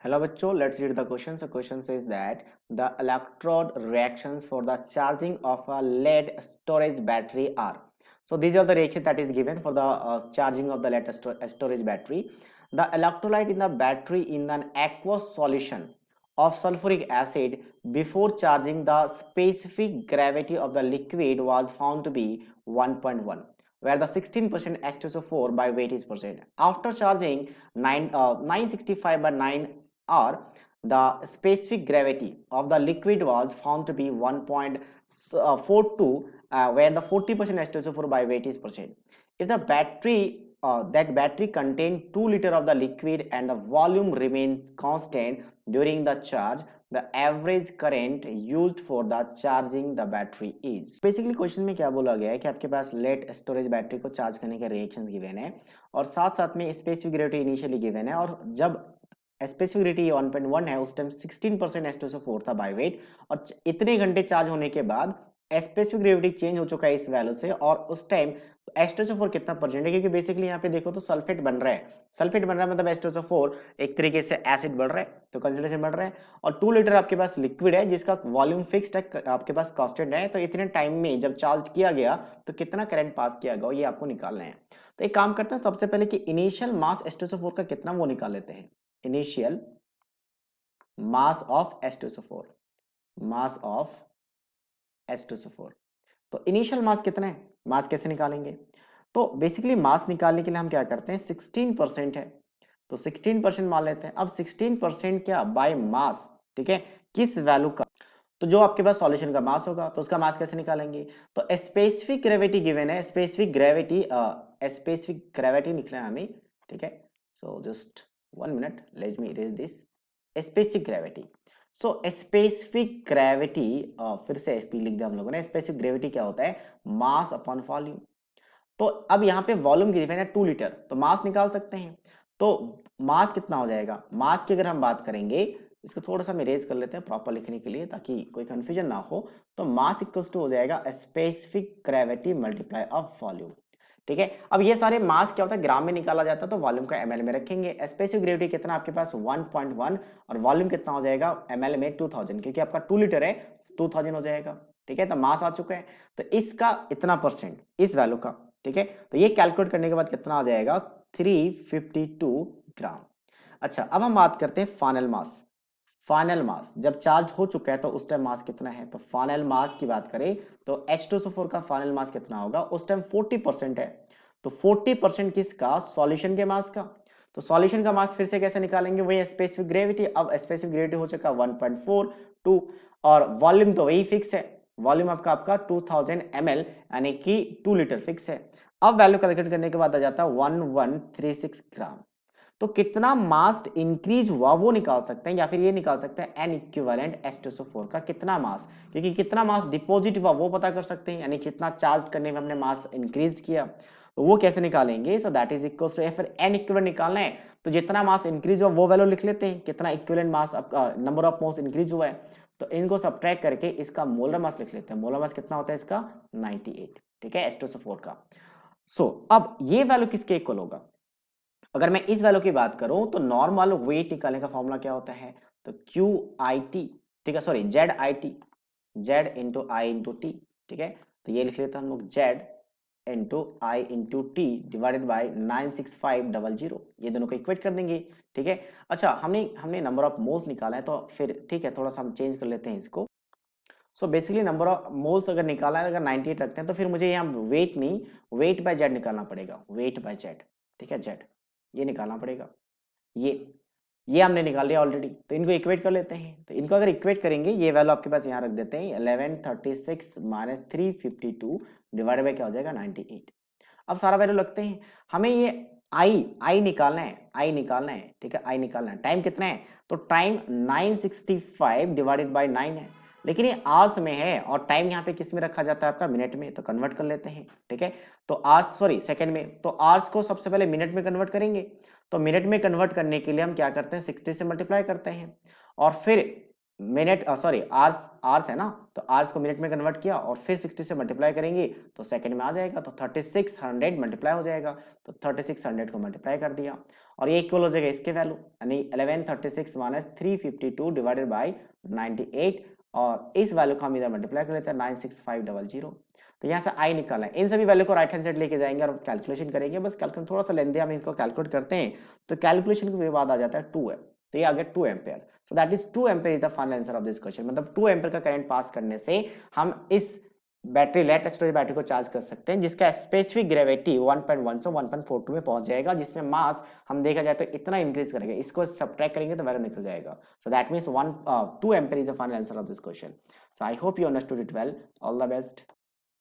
Hello bachcho, let's read the question. So question says that the electrode reactions for the charging of a lead storage battery are. So these are the reactions that is given for the charging of the lead storage battery. The electrolyte in the battery in an aqueous solution of sulfuric acid before charging, the specific gravity of the liquid was found to be 1.1, where the 16% H2SO4 by weight is present. After charging 965 by 9 or the specific gravity of the liquid was found to be 1.42, where the 40% H2SO4 by weight is present. If the battery contained 2 liter of the liquid and the volume remained constant during the charge, the average current used for the charging the battery is. Basically question में क्या बोला गया है कि आपके पास lead storage battery को charge करने के रिएक्शंस गिवन है और साथ साथ में स्पेसिफिक ग्रेविटी इनिशियली गिवन है, और जब स्पेसिफिक ग्रेविटी 1.1 है उस टाइम 16% H2SO4 था बाय वेट, और इतने घंटे चार्ज होने के बाद स्पेसिफिक ग्रेविटी चेंज हो चुका है इस वैल्यू से, और उस टाइम H2SO4 कितना परसेंट है, क्योंकि बेसिकली यहाँ पे देखो तो सल्फेट बन रहा है, सल्फेट बन रहा है मतलब H2SO4 एक तरीके से एसिड बढ़ रहा है, तो कंसंट्रेशन बढ़ रहा है, और 2 लीटर आपके पास लिक्विड है जिसका वॉल्यूम फिक्स्ड है, आपके पास कांस्टेंट है, तो इतने टाइम में जब चार्ज किया गया तो कितना करंट पास किया गया ये आपको निकालना है। तो एक काम करते हैं सबसे पहले कि इनिशियल मास H2SO4 का कितना वो निकाल लेते हैं। Initial mass of H2SO4, mass of H2SO4, तो इनिशियल मास कितना है, मास कैसे निकालेंगे, तो बेसिकली मास निकालने के लिए हम क्या करते हैं 16% है, तो 16% मान लेते हैं। अब 16% क्या बाय मास, ठीक है, किस वैल्यू का, तो जो आपके पास सॉल्यूशन का मास होगा तो उसका मास कैसे निकालेंगे, तो स्पेसिफिक ग्रेविटी गिवन है, स्पेसिफिक ग्रेविटी निकला है हमें, ठीक है। So just 1 minute, let me erase this specific gravity. So specific gravity, फिर से एसपी लिख दिया हम लोगों ने, स्पेसिफिक ग्रेविटी क्या होता है, मास अपॉन वॉल्यूम। तो अब यहाँ पे वॉल्यूम गिवन है 2 लीटर, तो मास निकाल सकते हैं, तो मास कितना हो जाएगा, मास की अगर हम बात करेंगे, इसको थोड़ा सा हम इरेज कर लेते हैं प्रॉपर लिखने के लिए ताकि कोई कंफ्यूजन ना हो, तो मास इक्वल्स टू हो जाएगा specific gravity multiply of volume, ठीक है। अब ये सारे मास क्या होता है ग्राम में निकाला जाता है, तो वॉल्यूम का एमएल में रखेंगे। स्पेसिफिक ग्रेविटी कितना आपके पास 1.1, और वॉल्यूम कितना हो जाएगा एमएल में 2000, क्योंकि आपका 2 लीटर है 2000 हो जाएगा, ठीक है। तो मास आ चुका है, तो इसका इतना परसेंट इस वैल्यू का, ठीक है, तो ये कैलकुलेट करने के बाद कितना आ जाएगा 352 ग्राम। अच्छा, अब हम बात करते हैं फाइनल मास। फाइनल मास जब चार्ज हो चुका है तो उस टाइम मास कितना है, तो फाइनल मास की बात करें तो H2SO4 का फाइनल मास कितना होगा, उस टाइम 40% है, तो 40% किसका, सॉल्यूशन के मास का। तो सॉल्यूशन का मास फिर से कैसे निकालेंगे, वही स्पेसिफिक ग्रेविटी। अब स्पेसिफिक ग्रेविटी हो चुका 1.42, और वॉल्यूम तो वही फिक्स है, वॉल्यूम आपका 2000 ml यानी कि 2 लीटर फिक्स है। अब वैल्यू कैलकुलेट करने के बाद आ जाता है 1136 ग्राम। तो कितना मास इंक्रीज हुआ वो निकाल सकते हैं, या फिर ये निकाल सकते हैं एन इक्विवेलेंट H2SO4 का कितना मास, क्योंकि कितना मास डिपॉजिट हुआ वो पता कर सकते हैं, यानी कितना चार्ज करने में हमने मास इंक्रीज किया, तो वो कैसे निकालेंगे। So that is equal to, फिर एन इक्विवेलेंट निकालना है तो जितना मास इंक्रीज हुआ वो वैल्यू लिख लेते हैं, कितना equivalent mass number of moles increase हुआ है, तो इनको सब्ट्रैक्ट करके इसका मोलर मास लिख लेते हैं। मोलर मास कितना होता है इसका 98, ठीक है, H2SO4 का। सो अब ये वैल्यू किसके इक्वल होगा, अगर मैं इस वैल्यू की बात करूं तो नॉर्मल वेट निकालने का फॉर्मूला क्या होता है, तो क्यू आई टी, ठीक है, sorry Z I T, Z into I into T, ठीक है, तो ये लिख लेते हैं हम लोग Z into I into T divided by 96500, ये दोनों को इक्वेट कर देंगे, ठीक है। अच्छा, हमने हमने नंबर ऑफ मोल्स निकाला है, तो फिर ठीक है थोड़ा सा हम चेंज कर लेते हैं इसको। So basically number of moles अगर निकाला है, अगर 98 रखते हैं तो फिर मुझे यहाँ वेट नहीं, वेट बाय जेड निकालना पड़ेगा, वेट बाय जेड, ठीक है, जेड ये निकालना पड़ेगा। ये ये हमने निकाल लिया ऑलरेडी, तो इनको इक्वेट कर लेते हैं। तो इनको अगर इक्वेट करेंगे, ये वैल्यू आपके पास यहाँ रख देते हैं 1136 माइनस 352 डिवाइड बाय क्या हो जाएगा 98। अब सारा वैल्यू लगते हैं, हमें ये आई निकालना है, आई निकालना है, ठीक है, आई निकालना है। टाइम कितना है, तो टाइम 965 डिवाइडेड बाय 9 है, लेकिन ये आवर्स में है और टाइम यहाँ पे किस में रखा जाता है आपका मिनट में, तो कन्वर्ट कर लेते हैं, ठीक है। तो आवर्स सॉरी सेकंड में, तो आवर्स को सबसे पहले मिनट में कन्वर्ट करेंगे, तो मिनट में कन्वर्ट करने के लिए हम क्या करते हैं 60 से मल्टीप्लाई करते हैं, और फिर मिनट सॉरी आवर्स, आवर्स है ना, तो आवर्स को मिनट में कन्वर्ट किया और फिर 60 से मल्टीप्लाई करेंगे तो सेकंड में आ जाएगा, तो 3600 मल्टीप्लाई हो जाएगा, तो 3600 को मल्टीप्लाई कर दिया, और ये इक्वल हो जाएगा इसके वैल्यू, यानी 1136 माइनस 352 डिवाइडेड बाई 98, और इस वैल्यू को हम इधर मल्टीप्लाई कर लेते हैं 96500। तो यहाँ से आई निकालना है, इन सभी वैल्यू को राइट हैंड साइड लेके जाएंगे और कैलकुलेशन करेंगे। बस कैलकुलेशन थोड़ा सा लेंदे, हम इसको कैलकुलेट करते हैं तो कैलकुलेशन के बाद आ जाता है 2 है, तो ये आ गया 2 ampere. So that is 2 ampere is the final answer of this question. मतलब 2 एम्पेयर का करंट पास करने से हम इस बैटरी लेड स्टोरेज बैटरी को चार्ज कर सकते हैं, जिसका स्पेसिफिक ग्रेविटी 1.1 से 1.42 में पहुंच जाएगा, जिसमें मास हम देखा जाए तो इतना इंक्रीज करेंगे, इसको सब्ट्रैक्ट करेंगे तो वैल्यू निकल जाएगा। So that means 2 ampere is the final answer of this question. So I hope you understood it well. All the best.